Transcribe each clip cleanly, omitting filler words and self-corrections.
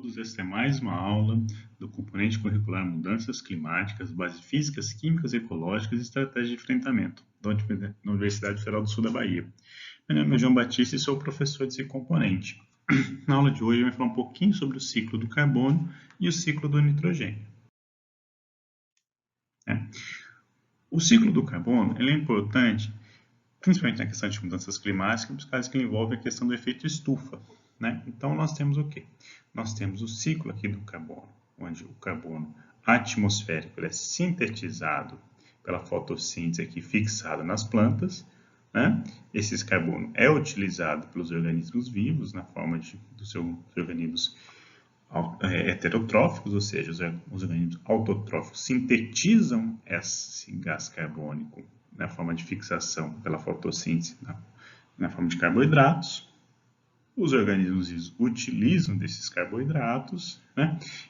todos, esta é mais uma aula do componente curricular Mudanças Climáticas, Bases Físicas, Químicas, Ecológicas e Estratégias de Enfrentamento, da Universidade Federal do Sul da Bahia. Meu nome é João Batista e sou professor desse componente. Na aula de hoje eu vou falar um pouquinho sobre o ciclo do carbono e o ciclo do nitrogênio. O ciclo do carbono ele é importante, principalmente na questão de mudanças climáticas, por causa que ele envolve a questão do efeito estufa. Então, nós temos o quê? Nós temos o ciclo aqui do carbono, onde o carbono atmosférico ele é sintetizado pela fotossíntese aqui fixado nas plantas. Esse carbono é utilizado pelos organismos vivos na forma dos seus organismos heterotróficos, ou seja, os organismos autotróficos sintetizam esse gás carbônico na forma de fixação pela fotossíntese na forma de carboidratos. Os organismos vivos utilizam desses carboidratos,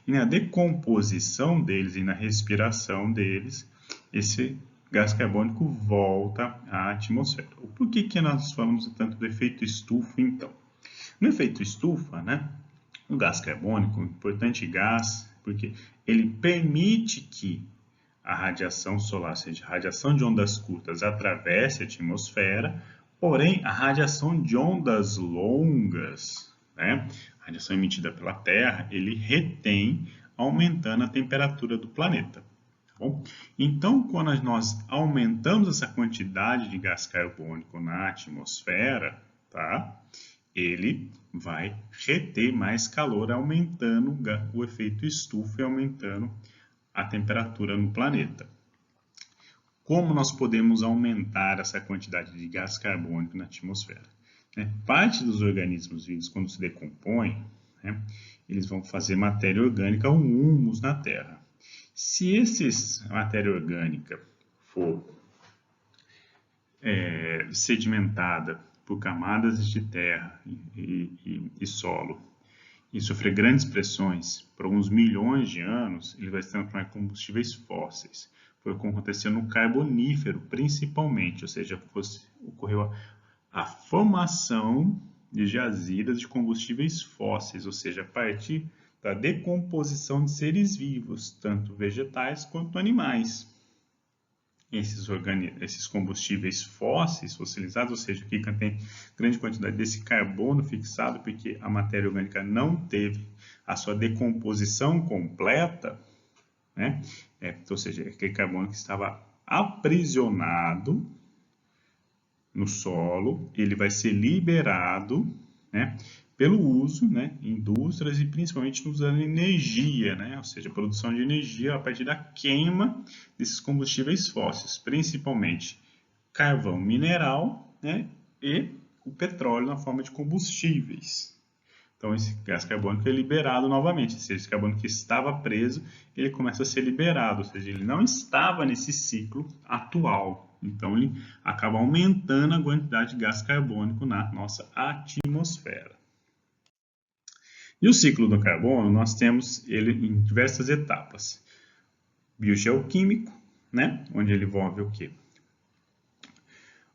e na decomposição deles e na respiração deles, esse gás carbônico volta à atmosfera. Por que nós falamos tanto do efeito estufa, então? No efeito estufa, o gás carbônico, um importante gás, porque ele permite que a radiação solar, ou seja, a radiação de ondas curtas, atravesse a atmosfera, porém, a radiação de ondas longas, a radiação emitida pela Terra, ele retém, aumentando a temperatura do planeta. Tá bom? Então, quando nós aumentamos essa quantidade de gás carbônico na atmosfera, ele vai reter mais calor, aumentando o efeito estufa e aumentando a temperatura no planeta. Como nós podemos aumentar essa quantidade de gás carbônico na atmosfera? Parte dos organismos vivos, quando se decompõem, eles vão fazer matéria orgânica, um humus na Terra. Se essa matéria orgânica for sedimentada por camadas de terra e solo e sofrer grandes pressões por alguns milhões de anos, ele vai se transformar em combustíveis fósseis. Foi o que aconteceu no Carbonífero, principalmente, ou seja, ocorreu a formação de jazidas de combustíveis fósseis, ou seja, a partir da decomposição de seres vivos, tanto vegetais quanto animais. Esses combustíveis fósseis, fossilizados, ou seja, aqui tem grande quantidade desse carbono fixado, porque a matéria orgânica não teve a sua decomposição completa, ou seja, aquele carbono que estava aprisionado no solo, ele vai ser liberado pelo uso em indústrias e principalmente usando energia, ou seja, produção de energia a partir da queima desses combustíveis fósseis, principalmente carvão mineral e o petróleo na forma de combustíveis. Então, esse gás carbônico é liberado novamente, ou seja, esse carbono que estava preso, ele começa a ser liberado, ou seja, ele não estava nesse ciclo atual. Então, ele acaba aumentando a quantidade de gás carbônico na nossa atmosfera. E o ciclo do carbono, nós temos ele em diversas etapas. Biogeoquímico, onde ele envolve o quê?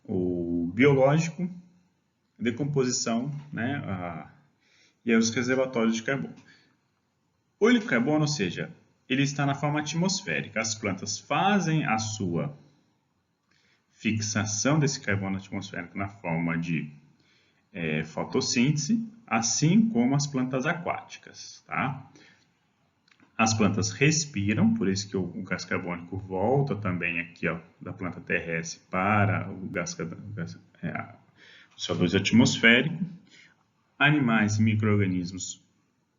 O biológico, a decomposição, e aí os reservatórios de carbono. O carbono, ou seja, ele está na forma atmosférica. As plantas fazem a sua fixação desse carbono atmosférico na forma de fotossíntese, assim como as plantas aquáticas. As plantas respiram, por isso que o gás carbônico volta também aqui da planta terrestre para o CO2 atmosférico. Animais e micro-organismos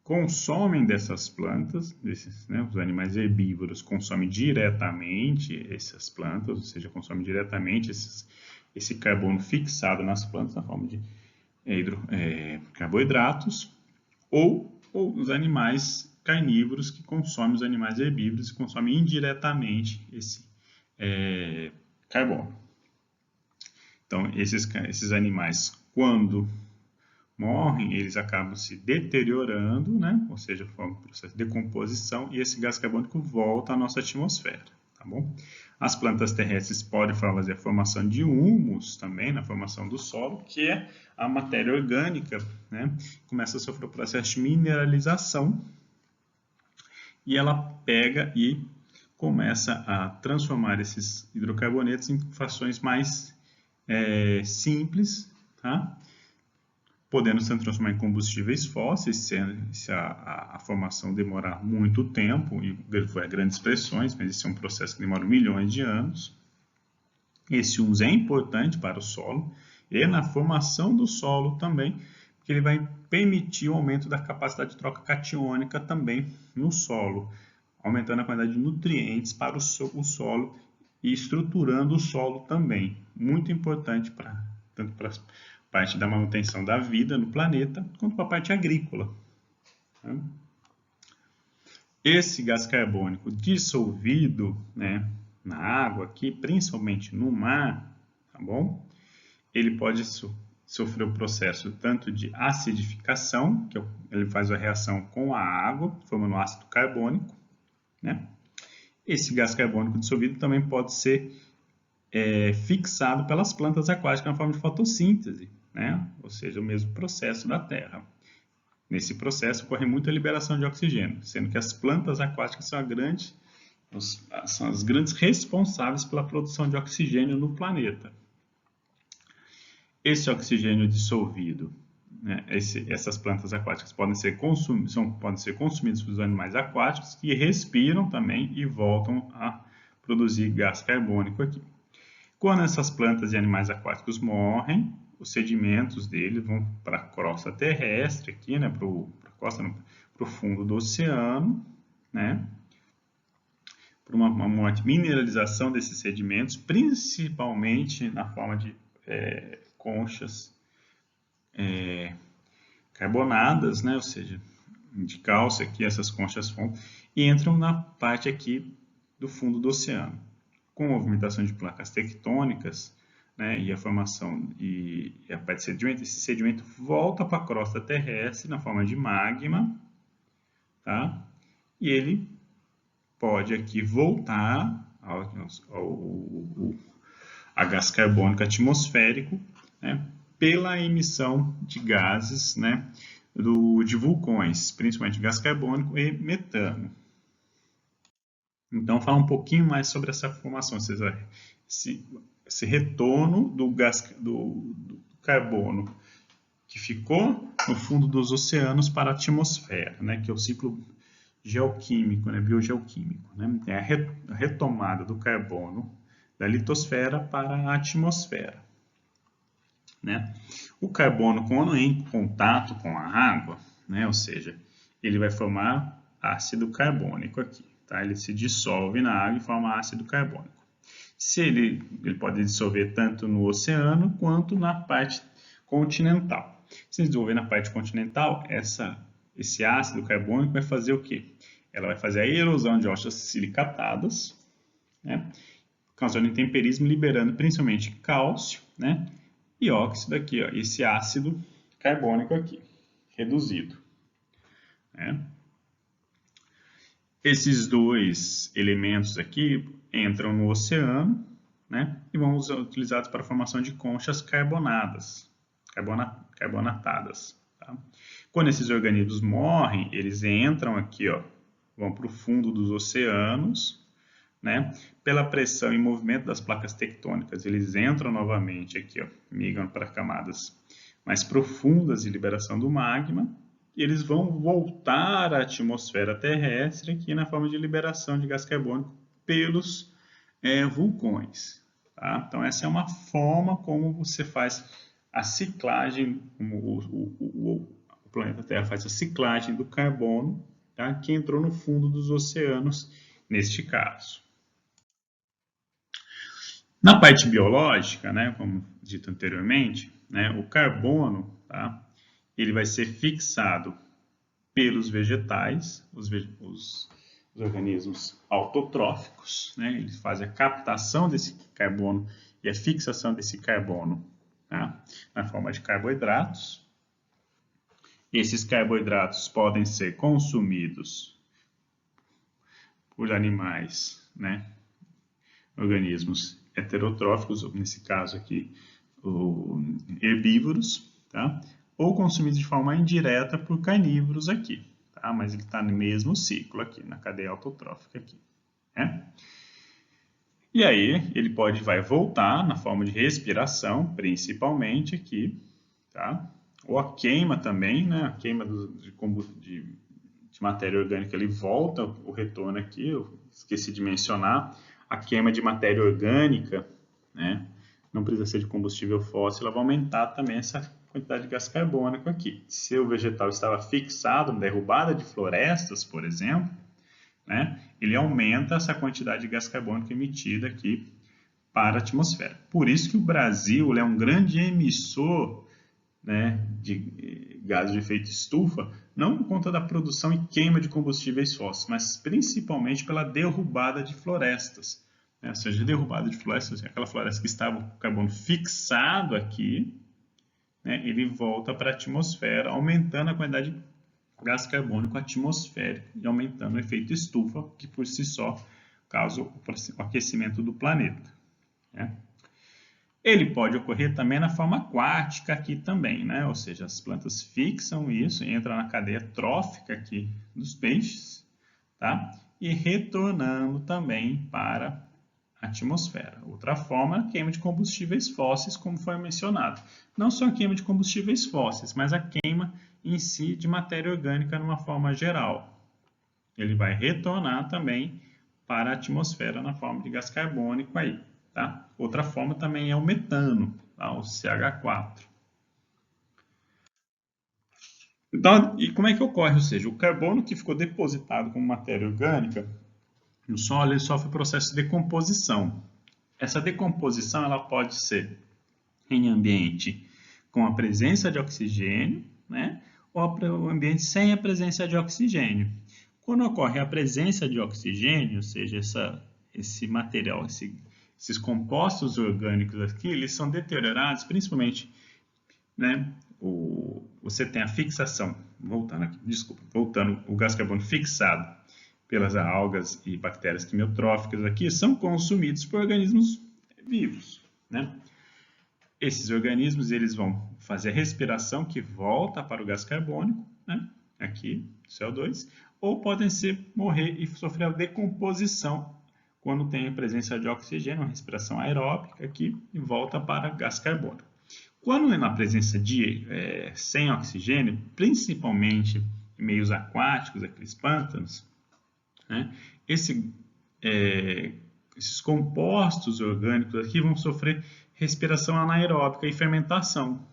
consomem dessas plantas, os animais herbívoros consomem diretamente essas plantas, ou seja, consomem diretamente esse carbono fixado nas plantas na forma de carboidratos, ou os animais carnívoros que consomem os animais herbívoros e consomem indiretamente esse carbono. Então, esses animais, quando morrem, eles acabam se deteriorando, ou seja, formam um processo de decomposição e esse gás carbônico volta à nossa atmosfera. tá bom? As plantas terrestres podem fazer a formação de humus também, na formação do solo, que é a matéria orgânica, né? Começa a sofrer o processo de mineralização e ela pega e começa a transformar esses hidrocarbonetos em frações mais simples, tá? Podendo se transformar em combustíveis fósseis, se a formação demorar muito tempo, e grandes pressões, mas esse é um processo que demora milhões de anos. Esse humus é importante para o solo e na formação do solo também, porque ele vai permitir o aumento da capacidade de troca catiônica também no solo, aumentando a quantidade de nutrientes para o solo e estruturando o solo também. Muito importante tanto para a parte da manutenção da vida no planeta, quanto para a parte agrícola. Esse gás carbônico dissolvido, né, na água aqui, principalmente no mar, tá bom? Ele pode sofrer o processo tanto de acidificação, que ele faz a reação com a água, formando ácido carbônico, né? Esse gás carbônico dissolvido também pode ser fixado pelas plantas aquáticas na forma de fotossíntese, né? Ou seja, o mesmo processo da Terra. Nesse processo ocorre muita liberação de oxigênio, sendo que as plantas aquáticas são as grandes responsáveis pela produção de oxigênio no planeta. Esse oxigênio dissolvido, né, essas plantas aquáticas podem ser consumidas pelos animais aquáticos que respiram também e voltam a produzir gás carbônico aqui. Quando essas plantas e animais aquáticos morrem, os sedimentos deles vão para a crosta terrestre, aqui, né, para o fundo do oceano, né, por uma mineralização desses sedimentos, principalmente na forma de conchas carbonadas, né, ou seja, de cálcio aqui, essas conchas e entram na parte aqui do fundo do oceano. Com a movimentação de placas tectônicas, né, e a formação e a parte de sedimento, esse sedimento volta para a crosta terrestre na forma de magma, tá? E ele pode aqui voltar a gás carbônico atmosférico, né, pela emissão de gases, né, de vulcões, principalmente gás carbônico e metano. Então, falar um pouquinho mais sobre essa formação, esse retorno do carbono que ficou no fundo dos oceanos para a atmosfera, né, que é o ciclo geoquímico, né, biogeoquímico, né, é a retomada do carbono da litosfera para a atmosfera, né. O carbono, quando em contato com a água, né, ou seja, ele vai formar ácido carbônico aqui. Tá? Ele se dissolve na água e forma ácido carbônico. Ele pode dissolver tanto no oceano quanto na parte continental. Se dissolver na parte continental, esse ácido carbônico vai fazer o quê? Ela vai fazer a erosão de rochas silicatadas, né? Causando intemperismo, liberando principalmente cálcio, né? E óxido aqui, ó, esse ácido carbônico aqui, reduzido, né? Esses dois elementos aqui entram no oceano, né, e vão ser utilizados para a formação de conchas carbonatadas. Tá? Quando esses organismos morrem, eles entram aqui, ó, vão para o fundo dos oceanos, né, pela pressão e movimento das placas tectônicas. Eles entram novamente aqui, ó, migram para camadas mais profundas de liberação do magma, e eles vão voltar à atmosfera terrestre aqui na forma de liberação de gás carbônico pelos vulcões. Tá? Então, essa é uma forma como você faz a ciclagem, como o planeta Terra faz a ciclagem do carbono, tá? Que entrou no fundo dos oceanos, neste caso. Na parte biológica, né, como dito anteriormente, né, o carbono, tá? Ele vai ser fixado pelos vegetais, os organismos autotróficos, né? Eles fazem a captação desse carbono e a fixação desse carbono, tá? Na forma de carboidratos. Esses carboidratos podem ser consumidos por animais, né? organismos heterotróficos, nesse caso aqui, herbívoros, tá? Ou consumidos de forma indireta por carnívoros aqui, tá? Mas ele está no mesmo ciclo aqui, na cadeia autotrófica aqui, né? E aí ele vai voltar na forma de respiração, principalmente aqui, tá? Ou a queima também, né? A queima de matéria orgânica, ele volta o retorno aqui, eu esqueci de mencionar, a queima de matéria orgânica, né? Não precisa ser de combustível fóssil, ela vai aumentar também essa quantidade de gás carbônico aqui. Se o vegetal estava fixado, derrubada de florestas, por exemplo, né, ele aumenta essa quantidade de gás carbônico emitida aqui para a atmosfera. Por isso que o Brasil é um grande emissor, né, de gases de efeito estufa, não por conta da produção e queima de combustíveis fósseis, mas principalmente pela derrubada de florestas. Né? Ou seja, derrubada de florestas, aquela floresta que estava com o carbono fixado aqui, né, ele volta para a atmosfera, aumentando a quantidade de gás carbônico atmosférico e aumentando o efeito estufa, que por si só causa o aquecimento do planeta. Né? Ele pode ocorrer também na forma aquática aqui também, né? Ou seja, as plantas fixam isso, entram na cadeia trófica aqui dos peixes, tá? E retornando também para a atmosfera. Outra forma é a queima de combustíveis fósseis, como foi mencionado. Não só a queima de combustíveis fósseis, mas a queima em si de matéria orgânica numa forma geral. Ele vai retornar também para a atmosfera na forma de gás carbônico aí. Tá? Outra forma também é o metano, tá? O CH4. Então, e como é que ocorre? Ou seja, o carbono que ficou depositado como matéria orgânica no solo, ele sofre o processo de decomposição. Essa decomposição ela pode ser em ambiente com a presença de oxigênio, né? Ou ambiente sem a presença de oxigênio. Quando ocorre a presença de oxigênio, ou seja, esse material, esses compostos orgânicos aqui, eles são deteriorados, principalmente, né, você tem a fixação, voltando, o gás carbônico fixado pelas algas e bactérias quimiotróficas aqui, são consumidos por organismos vivos, né? Esses organismos, eles vão fazer a respiração que volta para o gás carbônico, né, aqui, CO2, ou podem morrer e sofrer a decomposição quando tem a presença de oxigênio, uma respiração aeróbica aqui, e volta para gás carbônico. Quando é na presença de sem oxigênio, principalmente em meios aquáticos, aqueles pântanos, né, esses compostos orgânicos aqui vão sofrer respiração anaeróbica e fermentação.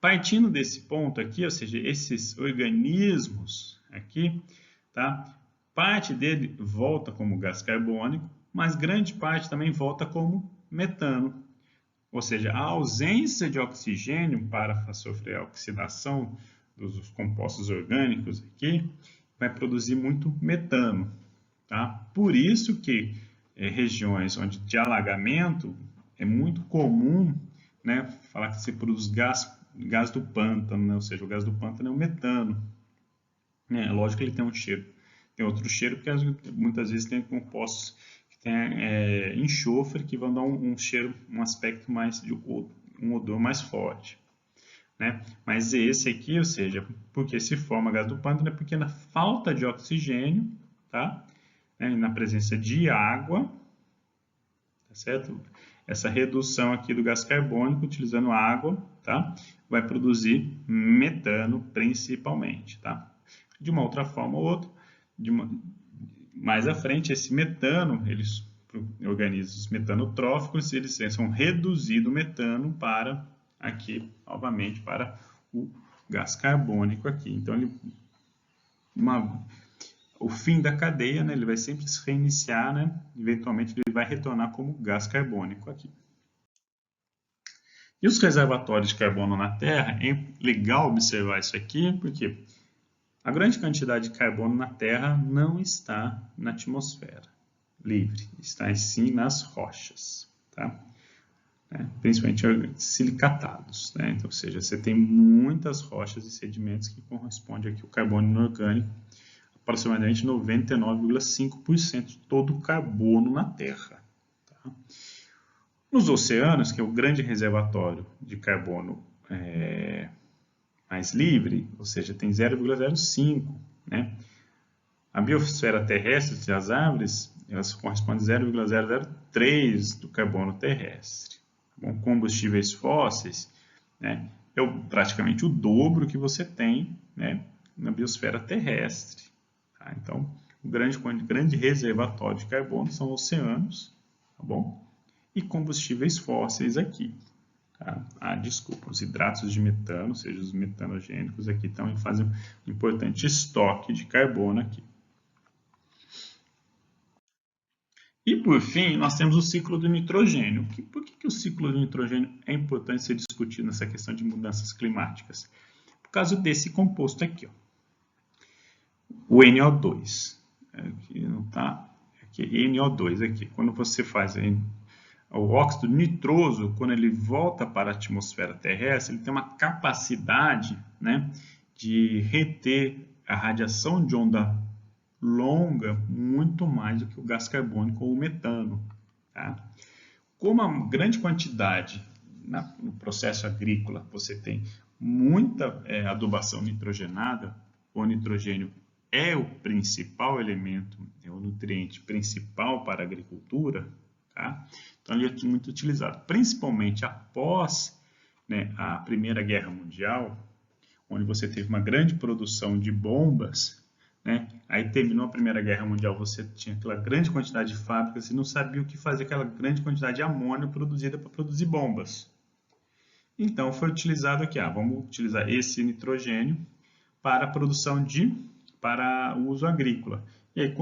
Partindo desse ponto aqui, ou seja, esses organismos aqui, tá? Parte dele volta como gás carbônico, mas grande parte também volta como metano. Ou seja, a ausência de oxigênio para sofrer a oxidação dos compostos orgânicos aqui vai produzir muito metano. Tá? Por isso que regiões onde de alagamento é muito comum, né, falar que se produz gás do pântano, né? Ou seja, o gás do pântano é o metano. É lógico que ele tem um cheiro. Tem outro cheiro porque muitas vezes tem compostos que tem enxofre que vão dar um cheiro, um aspecto mais, um odor mais forte. Né? Mas esse aqui, ou seja, porque se forma gás do pântano é porque na falta de oxigênio, tá? Na presença de água, tá certo? Essa redução aqui do gás carbônico utilizando água, tá? Vai produzir metano principalmente, tá? De uma outra forma ou outra, mais à frente, esse metano, organismos metanotróficos, eles são reduzido o metano para aqui, novamente, para o gás carbônico aqui. Então, o fim da cadeia, né, ele vai sempre se reiniciar, né? Eventualmente ele vai retornar como gás carbônico aqui. E os reservatórios de carbono na Terra, é legal observar isso aqui, porque a grande quantidade de carbono na Terra não está na atmosfera livre, está sim nas rochas, tá? Principalmente silicatados, né? Então, ou seja, você tem muitas rochas e sedimentos que correspondem aqui ao carbono inorgânico. A aproximadamente 99,5% de todo o carbono na Terra. Tá? Nos oceanos, que é o grande reservatório de carbono mais livre, ou seja, tem 0,05, né? A biosfera terrestre, as árvores, elas correspondem a 0,003 do carbono terrestre. Bom, combustíveis fósseis, né, é praticamente o dobro que você tem, né, na biosfera terrestre. Tá? Então, o grande reservatório de carbono são oceanos, tá bom? E combustíveis fósseis aqui. Tá? Desculpa, os hidratos de metano, ou seja, os metanogênicos aqui também fazem um importante estoque de carbono aqui. E por fim, nós temos o ciclo do nitrogênio. Por que o ciclo do nitrogênio é importante ser discutido nessa questão de mudanças climáticas? Por causa desse composto aqui, ó. O NO2. Aqui não tá, aqui é NO2 aqui. Quando você faz o óxido nitroso, quando ele volta para a atmosfera terrestre, ele tem uma capacidade, né, de reter a radiação de onda longa muito mais do que o gás carbônico ou o metano. Tá? Como a grande quantidade no processo agrícola você tem muita adubação nitrogenada, o nitrogênio é o principal elemento, é o nutriente principal para a agricultura, tá? Então ele é muito utilizado, principalmente após, né, a Primeira Guerra Mundial, onde você teve uma grande produção de bombas, né? Aí terminou a Primeira Guerra Mundial, você tinha aquela grande quantidade de fábricas e não sabia o que fazer com aquela grande quantidade de amônio produzida para produzir bombas. Então foi utilizado aqui, vamos utilizar esse nitrogênio para a produção para o uso agrícola. E aí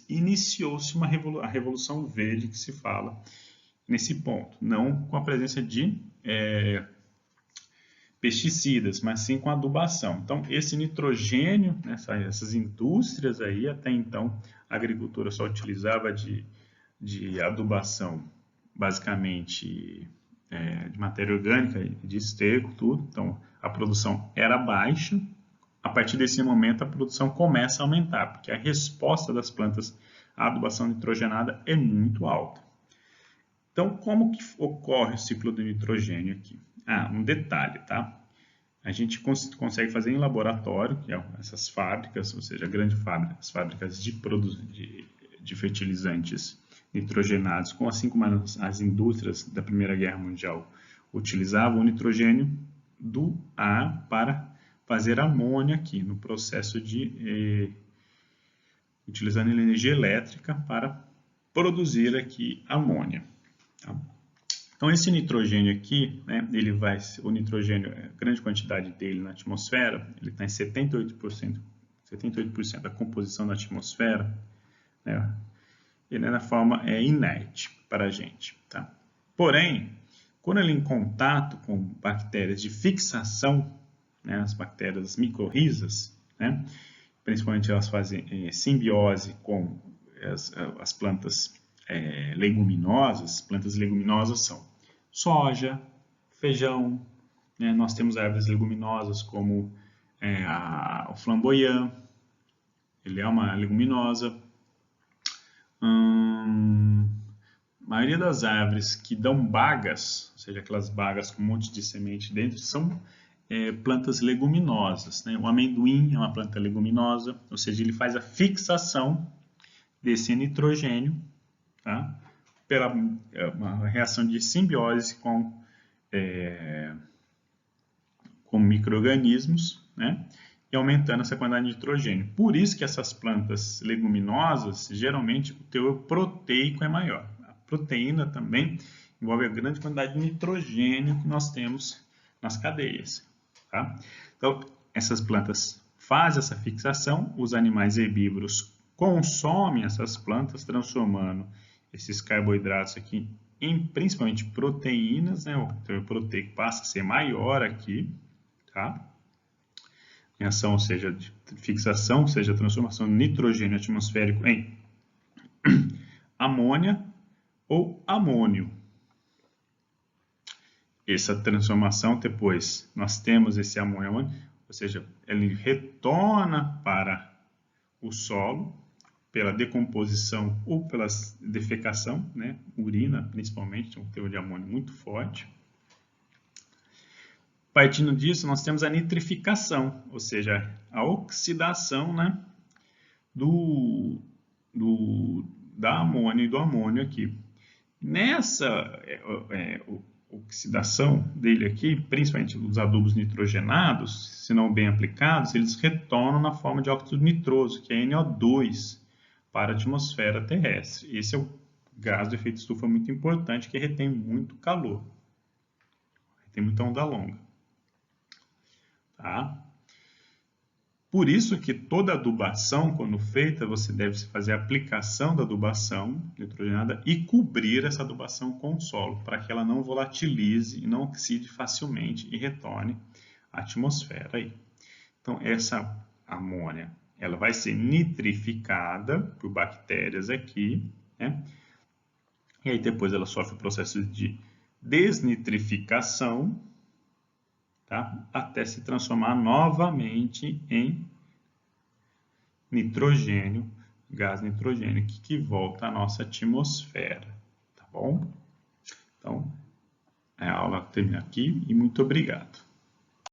iniciou-se a Revolução Verde que se fala nesse ponto, não com a presença de pesticidas, mas sim com adubação. Então, esse nitrogênio, essas indústrias aí, até então, a agricultura só utilizava de adubação, basicamente, de matéria orgânica, de esterco, tudo. Então, a produção era baixa. A partir desse momento, a produção começa a aumentar, porque a resposta das plantas à adubação nitrogenada é muito alta. Então, como que ocorre o ciclo do nitrogênio aqui? Um detalhe, tá? A gente consegue fazer em laboratório, que é essas fábricas, ou seja, as fábricas de fertilizantes nitrogenados, assim como as indústrias da Primeira Guerra Mundial utilizavam o nitrogênio do ar para fazer amônia aqui, no processo utilizando energia elétrica para produzir aqui amônia. Tá? Então, esse nitrogênio aqui, né, o nitrogênio, a grande quantidade dele na atmosfera, ele está em 78% da composição da atmosfera, né, ele na forma inerte para a gente. Tá? Porém, quando ele é em contato com bactérias de fixação, né, as bactérias micorrizas, né, principalmente elas fazem simbiose com as plantas leguminosas. Plantas leguminosas são soja, feijão, né? Nós temos árvores leguminosas como o flamboyant, ele é uma leguminosa. A maioria das árvores que dão bagas, ou seja, aquelas bagas com um monte de semente dentro, são plantas leguminosas, né? O amendoim é uma planta leguminosa, ou seja, ele faz a fixação desse nitrogênio, tá? Pela uma reação de simbiose com micro-organismos, né? E aumentando essa quantidade de nitrogênio. Por isso que essas plantas leguminosas, geralmente, o teor proteico é maior. A proteína também envolve a grande quantidade de nitrogênio que nós temos nas cadeias. Tá? Então, essas plantas fazem essa fixação, os animais herbívoros consomem essas plantas, transformando esses carboidratos aqui em principalmente proteínas, né? O teor proteico passa a ser maior aqui, tá? Reação, ou seja, de fixação, ou seja, transformação de nitrogênio atmosférico em amônia ou amônio. Essa transformação, depois, nós temos esse amônio, ou seja, ele retorna para o solo, pela decomposição ou pela defecação, né? Urina principalmente, tem um teor de amônio muito forte. Partindo disso, nós temos a nitrificação, ou seja, a oxidação, né, da amônia e do amônio aqui. Nessa oxidação dele aqui, principalmente os adubos nitrogenados, se não bem aplicados, eles retornam na forma de óxido nitroso, que é NO2, para a atmosfera terrestre. Esse é o gás do efeito estufa muito importante, que retém muito calor, retém muita onda longa. Tá? Por isso que toda adubação, quando feita, você deve fazer a aplicação da adubação nitrogenada e cobrir essa adubação com o solo, para que ela não volatilize e não oxide facilmente e retorne à atmosfera. Aí. Então, essa amônia ela vai ser nitrificada por bactérias aqui, né? E aí depois ela sofre o processo de desnitrificação, tá? Até se transformar novamente em nitrogênio, gás nitrogênio, que volta à nossa atmosfera, tá bom? Então, a aula termina aqui e muito obrigado.